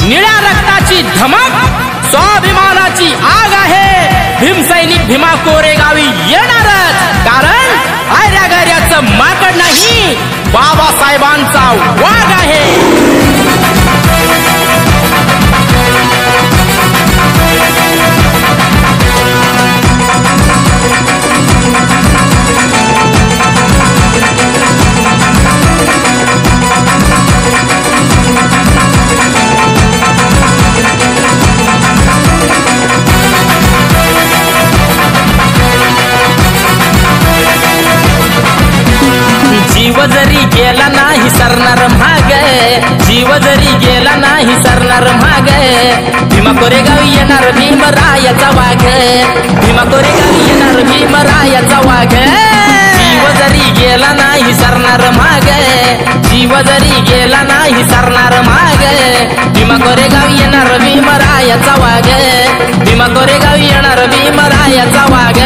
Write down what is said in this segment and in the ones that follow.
निळ्या रक्ताची धमक, स्वाभिमानाची आग आहे। भीमसैनिक भीमा कोरेगावी येणारच, कारण आयऱ्यागऱ्याचं माकड नाही, बाबासाहेबांचा वाघ आहे। जीव जरी गेला नाही सरणार महाग, जीव जरी गेला नाही सरणार महाग। भीमा कोरेगावी येणार भीमरायाचा वाघ, भीमा कोरेगावी येणार भीमरायाचा वाघ। जीव जरी गेला नाही सरणार महाग, जीव जरी गेला नाही सरणार महाग। भीमा कोरेगावी येणार भीमरायाचा वाघ, भीमा कोरेगावी येणार भीमरायाचा वाघ।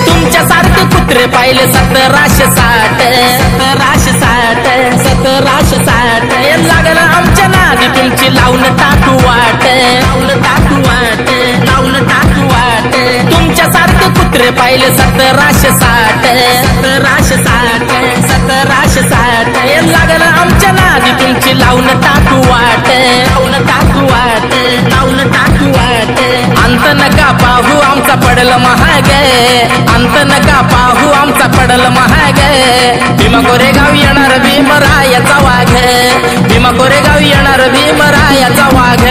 तुमच्यासारखे कुत्रे पाहिले 1760, 1760, 1760। लागलं आमच्या नादी तुमची लावून टाकू वाट, लावून टाकू वाट, लावून टाकू वाट। तुमच्यासारखे कुत्रे पाहिले 1760, 1760, 1760। लागलं आमच्या नादी तुमची लावून टाकू वाट, लावून टाकू वाट, लावून टाकू वाट। अंत नका पाहू आमचा पडल महाग, अंत नका पाहू आमचा पडल महाग। भीमा कोरेगावी येणार भीमरायाचा वाघ, भीमा कोरेगावी येणार भीमरायाचा वाघ।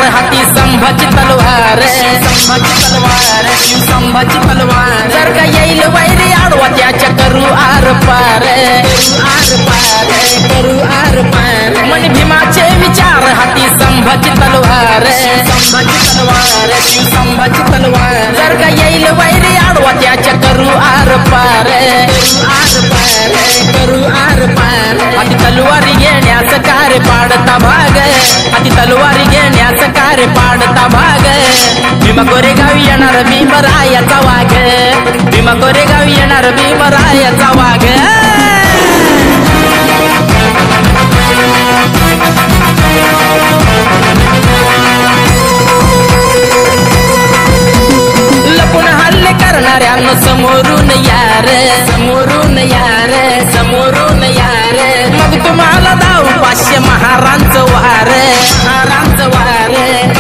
हाती संभाची तलवार, संभाची तलवार, शिव संभाची तलवार। जर का येईल वैरी आडवा त्याच्या करू आर पार, आर पार, करू आर पार। मन भीमाचे विचार हाती संभाची तलवार, संभाची तलवार, शिव संभाची तलवार। जर का येईल वैरी आडवा त्याच्या करू आर पार, आर पार, करू आर पार। हाती तलवारी घेण्याचं कार्य पाडता भाग, हाती तलवारी घेण्याचं कार्य पाडता भाग। भीमा कोरेगावी येणार भीमरायाचा वाघ, भीमा कोरेगावी येणार भीमरायाचा वाघ। लपून हल्ले करणाऱ्यांना समोरून यार, समोरून यार, समोरून यार। मग तुम्हाला दाऊ 500 महारांचं वार, महारांचं वार,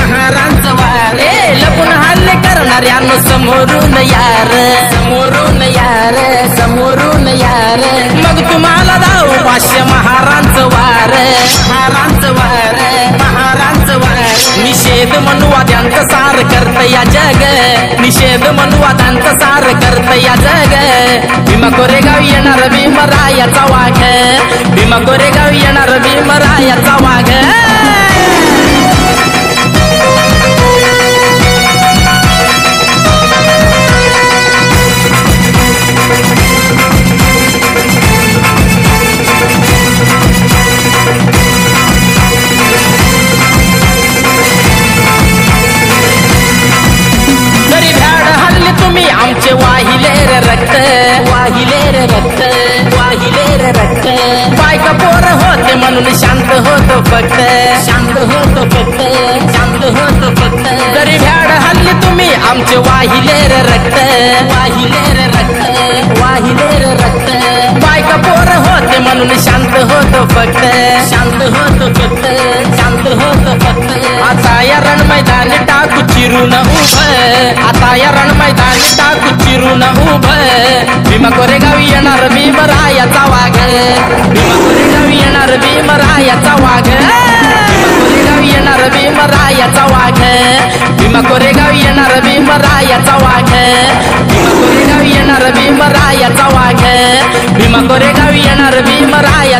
महारांचं वार। लपून हल्ले करणाऱ्यांना समोरून यार, समोरून यार, समोरून यार। मग तुम्हाला दाऊ 500 महारांचं वार, महारांचं वार, महारांचं वार। निषेध मनुवाद्यांचं सार करत या जग, निषेध मनुवाद्यांचं सार करत या जग। भीमा कोरेगावी येणार भीमरायाचा वाघ, भीमा कोरेगावी येणार भीमरायाचा वाघ। आमचे वाहिले रे रक्त, वाहिले रे रक्त, वाहिले रे रक्त। बायका पोर होते म्हणून शांत होतो फक्त, शांत होतो फक्त, शांत होतो फक्त। जरी भ्याड हल्ली तुम्ही आमचे वाहिले रे रक्त, वाहिले रे रक्त, वाहिले रे रक्त। बायका पोर होते म्हणून शांत होतो फक्त, शांत होतो फक्त, शांत होतो फक्त। आता या रण मैदानी टाकू चिरून उभं, आता या रण मैदानी टाकू चिरून उभं। भीमा कोरेगावी येणार भीमरायाचा वाघ, भीमा कोरेगावी येणार भीमरायाचा वाघ, भीमा कोरेगावी येणार भीमरायाचा वाघ, भीमा कोरेगावी येणार भीमरायाचा वाघ, भीमा कोरेगावी येणार भीमरायाचा वाघ, भीमा कोरेगावी येणार भीमराया